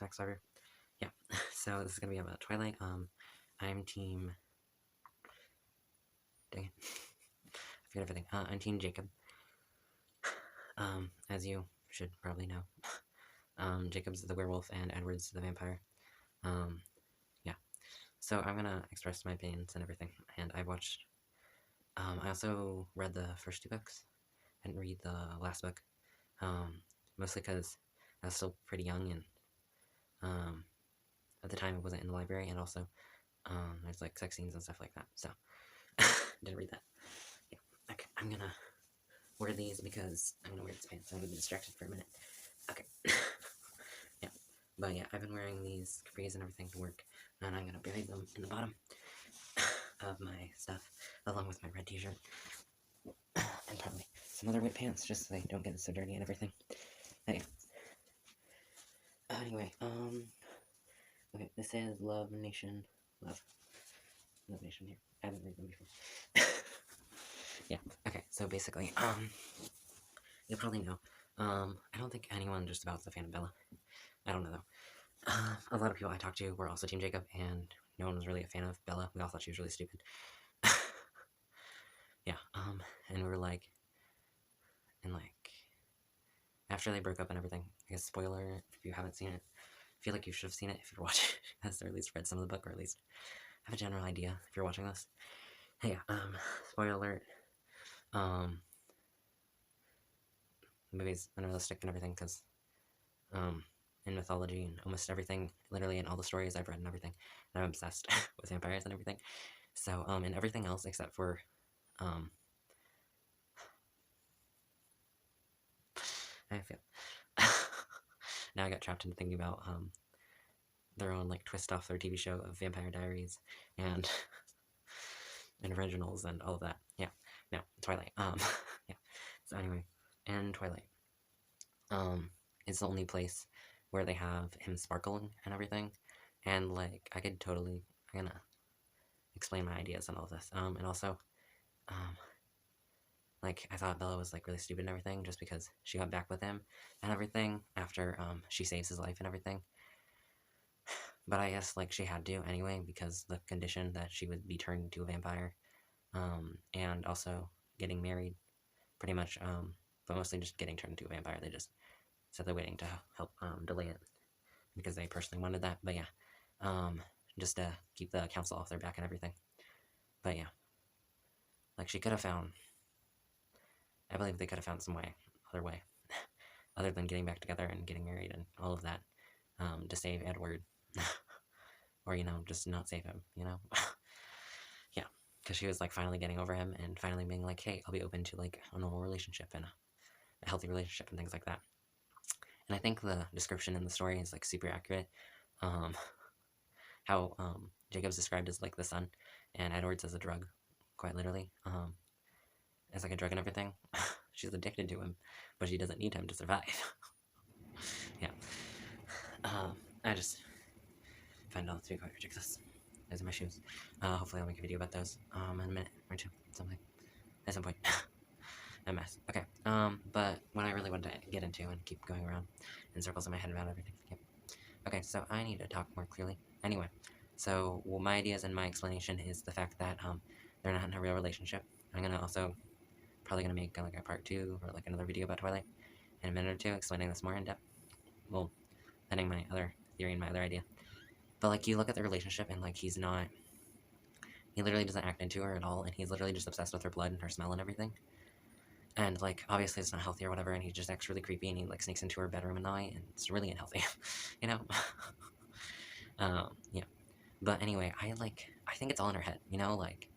attack starter. Yeah, so this is gonna be about Twilight. I'm team. Dang it. I forget everything. I'm team Jacob. As you should probably know. Jacob's the werewolf and Edward's the vampire. Yeah. So I'm gonna express my opinions and everything. And I watched. I also read the first 2 books. I didn't read the last book. Mostly because I was still pretty young and at the time it wasn't in the library, and also there's like sex scenes and stuff like that. So didn't read that. Yeah. Okay. I'm gonna wear these because I'm gonna wear this pants. I'm gonna be distracted for a minute. Okay. Yeah. But yeah, I've been wearing these capris and everything to work, and I'm gonna bury them in the bottom of my stuff, along with my red t-shirt, and probably some other white pants, just so they don't get so dirty and everything. Anyway, okay, this is Love Nation, Love Nation here. I haven't read them before. Yeah, okay, so basically, you'll probably know, I don't think anyone just about is a fan of Bella. I don't know though. A lot of people I talked to were also Team Jacob, and no one was really a fan of Bella. We all thought she was really stupid. Yeah, and we were like, and like, after they broke up and everything, I guess spoiler, if you haven't seen it, I feel like you should have seen it if you're watching it, or at least read some of the book, or at least have a general idea if you're watching this. Hey, spoiler alert, the movie's unrealistic and everything, because, in mythology and almost everything, literally in all the stories I've read and everything, and I'm obsessed with vampires and everything, so, in everything else except for, I feel, now I got trapped into thinking about, their own, like, twist off their TV show of Vampire Diaries, and, and originals, and all of that. Yeah, no, Twilight, yeah, so anyway, and Twilight, is the only place where they have him sparkling and everything, and, like, I'm gonna explain my ideas on all of this, and also, like, I thought Bella was, like, really stupid and everything, just because she got back with him and everything, after, she saves his life and everything, but I guess, like, she had to anyway, because the condition that she would be turned into a vampire, and also getting married, pretty much, but mostly just getting turned into a vampire. They just said they're waiting to help, delay it, because they personally wanted that, but yeah, just to keep the council off their back and everything, but yeah, like, she could have found, I believe they could have found some other way, other than getting back together and getting married and all of that, to save Edward, or, you know, just not save him, you know, yeah, because she was, like, finally getting over him, and finally being like, hey, I'll be open to, like, a normal relationship, and a healthy relationship, and things like that, and I think the description in the story is, like, super accurate, how, Jacob's described as, like, the sun, and Edward's as a drug, quite literally, as, like, a drug and everything. She's addicted to him, but she doesn't need him to survive. Yeah. I just find it all to be quite ridiculous. Those are my shoes. Hopefully I'll make a video about those, in a minute or two, something, at some point. A mess. Okay, but what I really wanted to get into and keep going around in circles in my head about everything. Yep. Okay, so I need to talk more clearly. Anyway, so my ideas and my explanation is the fact that, they're not in a real relationship. I'm gonna also probably gonna make, like, a part 2, or, like, another video about Twilight in a minute or two, explaining this more in depth. Well, pending my other theory and my other idea. But, like, you look at the relationship, and, like, he literally doesn't act into her at all, and he's literally just obsessed with her blood and her smell and everything. And, like, obviously it's not healthy or whatever, and he just acts really creepy, and he, like, sneaks into her bedroom at night, and it's really unhealthy, you know? Yeah. But anyway, I think it's all in her head, you know? Like,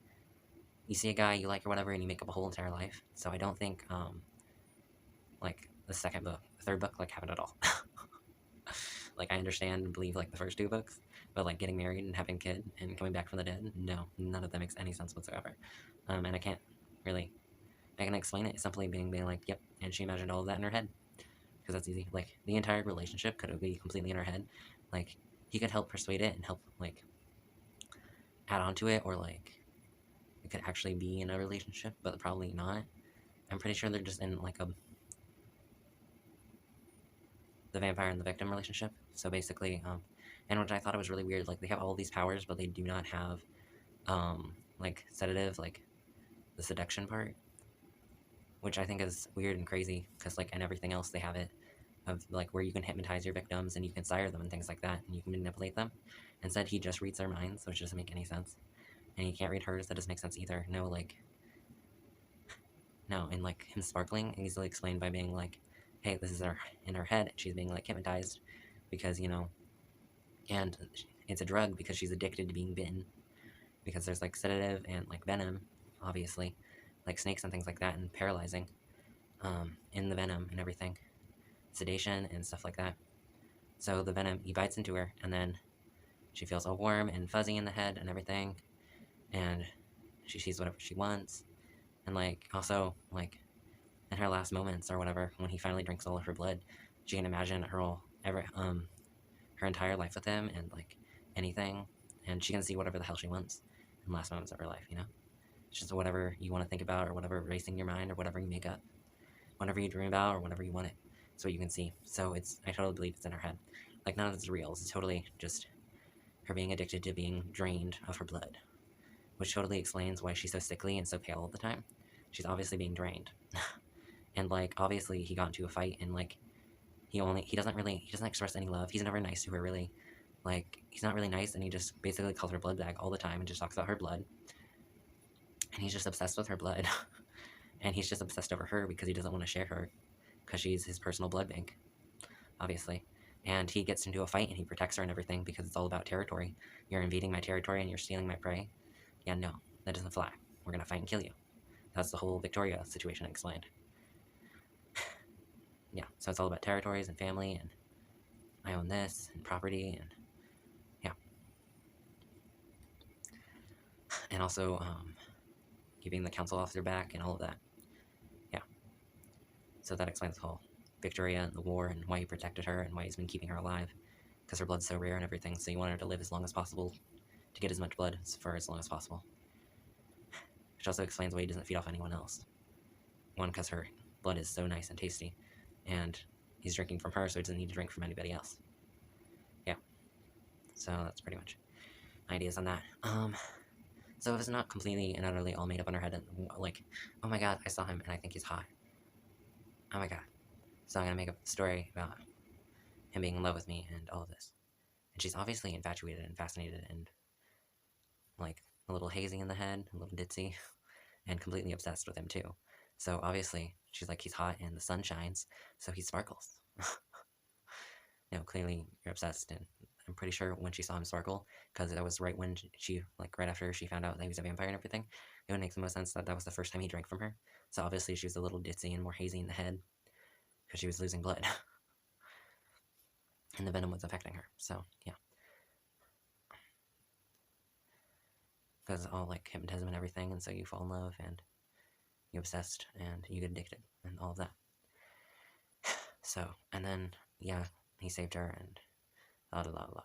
you see a guy you like or whatever, and you make up a whole entire life. So I don't think, like, the third book, like, happened at all. Like, I understand and believe, like, the first 2 books, but, like, getting married and having a kid and coming back from the dead, no, none of that makes any sense whatsoever. And I can explain it simply being like, yep, and she imagined all of that in her head, because that's easy. Like, the entire relationship could be completely in her head. Like, he could help persuade it and help, like, add on to it, or, like, it could actually be in a relationship, but probably not. I'm pretty sure they're just in, like, the vampire and the victim relationship, So basically, and which I thought it was really weird, like, they have all these powers, but they do not have, like, sedative, like, the seduction part, which I think is weird and crazy, because, like, and everything else, they have it, of, like, where you can hypnotize your victims, and you can sire them, and things like that, and you can manipulate them. Instead, he just reads their minds, which doesn't make any sense. And he can't read hers, that doesn't make sense either. No, like, no, and, like, him sparkling, easily explained by being like, hey, this is her, in her head, and she's being, like, hypnotized, because, you know, and it's a drug because she's addicted to being bitten, because there's, like, sedative and, like, venom, obviously, like snakes and things like that, and paralyzing, in the venom and everything, sedation and stuff like that. So the venom, he bites into her, and then she feels all warm and fuzzy in the head and everything, and she sees whatever she wants, and, like, also, like, in her last moments or whatever, when he finally drinks all of her blood, she can imagine her entire life with him, and, like, anything, and she can see whatever the hell she wants in the last moments of her life, you know? It's just whatever you want to think about, or whatever racing your mind, or whatever you make up, whatever you dream about, or whatever you want it. It's what you can see. So I totally believe it's in her head. Like, none of it's real. It's totally just her being addicted to being drained of her blood, which totally explains why she's so sickly and so pale all the time. She's obviously being drained. And, like, obviously he got into a fight, and, like, he doesn't express any love. He's never nice to her, really. Like, he's not really nice, and he just basically calls her blood bag all the time and just talks about her blood. And he's just obsessed with her blood. And he's just obsessed over her because he doesn't want to share her, because she's his personal blood bank, obviously. And he gets into a fight, and he protects her and everything, because it's all about territory. You're invading my territory, and you're stealing my prey. Yeah, no, that doesn't fly. We're gonna fight and kill you. That's the whole Victoria situation I explained. Yeah, so it's all about territories and family, and I own this, and property, and yeah. And also, keeping the council off their back, and all of that. Yeah. So that explains the whole Victoria and the war, and why he protected her, and why he's been keeping her alive. Because her blood's so rare and everything, so you want her to live as long as possible, to get as much blood for as long as possible. Which also explains why he doesn't feed off anyone else. One, because her blood is so nice and tasty, and he's drinking from her, so he doesn't need to drink from anybody else. Yeah. So that's pretty much ideas on that. So if it's not completely and utterly all made up on her head, and, like, oh my god, I saw him and I think he's hot. Oh my god. So I'm gonna make up a story about him being in love with me and all of this. And she's obviously infatuated and fascinated and, like, a little hazy in the head, a little ditzy, and completely obsessed with him too. So obviously, she's like, he's hot and the sun shines, so he sparkles. No, clearly you're obsessed, and I'm pretty sure when she saw him sparkle, because that was right when she, like, right after she found out that he was a vampire and everything, it would make the most sense that that was the first time he drank from her. So obviously she was a little ditzy and more hazy in the head, because she was losing blood. And the venom was affecting her, so, yeah. Because all, like, hypnotism and everything, and so you fall in love, and you're obsessed, and you get addicted, and all of that. So, and then, yeah, he saved her, and blah, blah, blah, blah.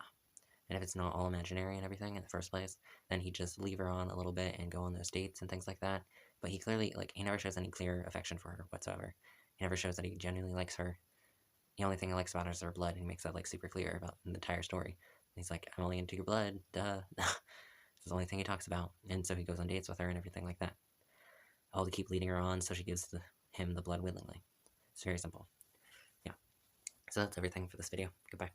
And if it's not all imaginary and everything in the first place, then he'd just leave her on a little bit and go on those dates and things like that. But he clearly, like, he never shows any clear affection for her whatsoever. He never shows that he genuinely likes her. The only thing he likes about her is her blood, and he makes that, like, super clear about the entire story. And he's like, I'm only into your blood, duh. It's the only thing he talks about. And so he goes on dates with her and everything like that. All to keep leading her on, so she gives him the blood willingly. It's very simple. Yeah. So that's everything for this video. Goodbye.